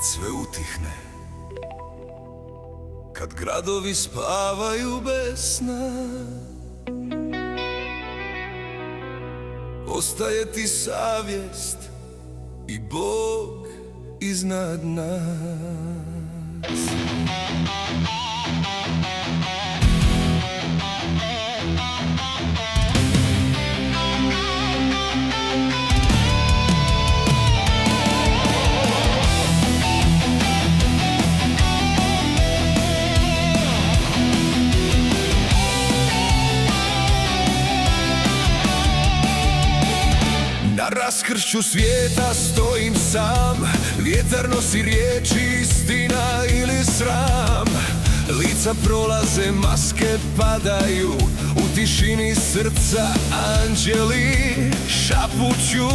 kad sve utihne, kad gradovi spavaju bez sna, ostaje ti savjest i Bog iznad nas. Na raskršću svijeta stojim sam, vjetar nosi riječi, istina ili sram. Lica prolaze, maske padaju, u tišini srca anđeli šapuću.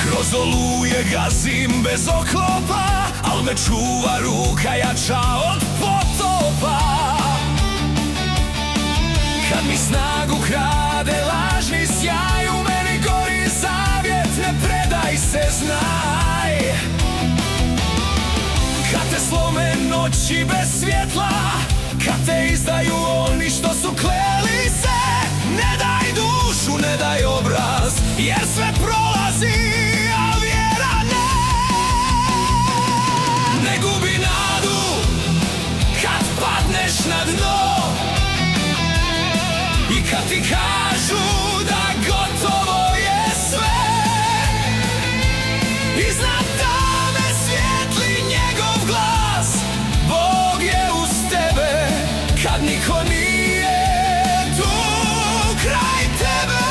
Kroz oluje gazim bez oklopa, al me čuva ruka jača od potopa. Kad mi snagu krade lažni sjaj, u meni gori zavjet, ne predaj se, znaj. Kad te slome noći bez svjetla, kad te izdaju oni što su kleli se, ne daj dušu, ne daj obraz, jer sve prolazi, a vjera ne. Ne gubi nadu kad padneš na dno, i kad ti kažu da gotovo je sve, iznad tame svijetli njegov glas. Bog je uz tebe kad niko nije tu kraj tebe.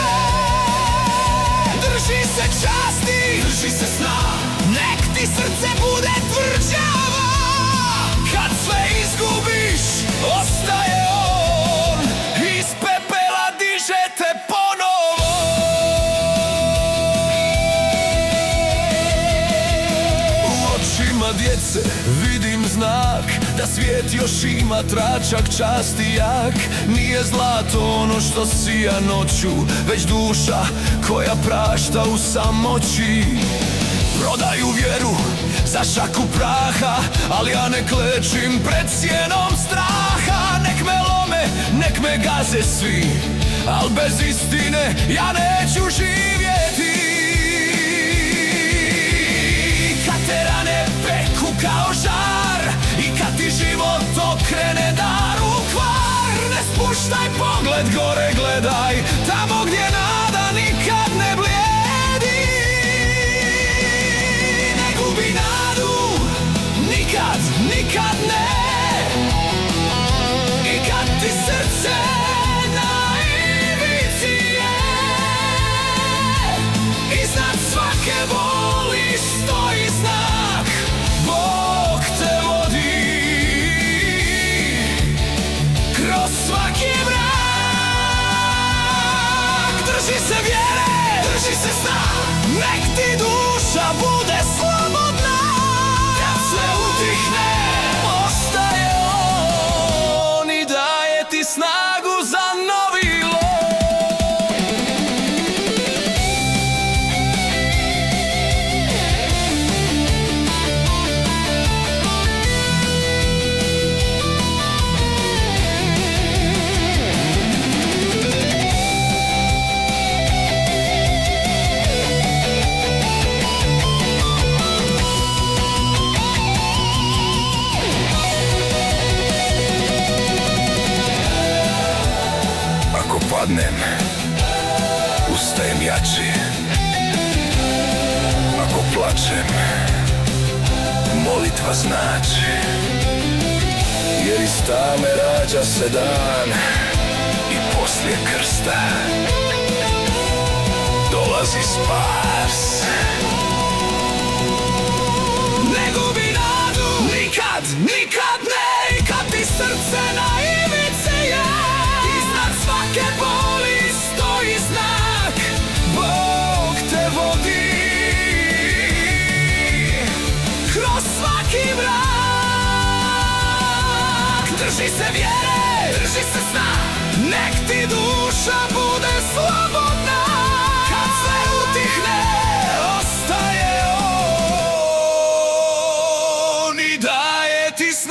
Drži se časti, drži se sna, nek ti srce bude tvrđava. Kad sve izgubiš, ostaje on, iz pepela diže te ponovo. U očima djece vidim znak da svijet još ima tračak časti jak. Nije zlato ono što sija noću, već duša koja prašta u samoći. Prodaju vjeru za šaku praha, ali ja ne klečim pred sjenom straha. Nek me lome, nek me gaze svi, al bez istine ja neću živjeti. Kad te rane peku kao žar, i kad ti život okrene dar u kvar, ne spuštaj pogled gore, gledaj tamo gdje nada nikad ne blijedi. Ne gubi nadu, nikad, nikad ne. I kad ti srce na ivici je, iznad svake boli stoji znak. Bog te vodi kroz svaki mrak. Drži se vjere, drži se sna, nek ti duša bude slobodna. Kad sve utihne, ostaje on i daje ti snagu za novi lov. Ako padnem, ustajem jači. Ako plačem, molitva znači. Jer iz tame rađa se dan, i poslije krsta dolazi spas. Ne gubi nadu, nikad, nikad ne. I kad ti srce na ivici je, iznad svake boli stoji znak. Bog te vodi kroz svaki mrak. Drži se vjere, drži se sna, nek ti duša bude slobodna. Kad sve utihne, ostaje daje ti snagu.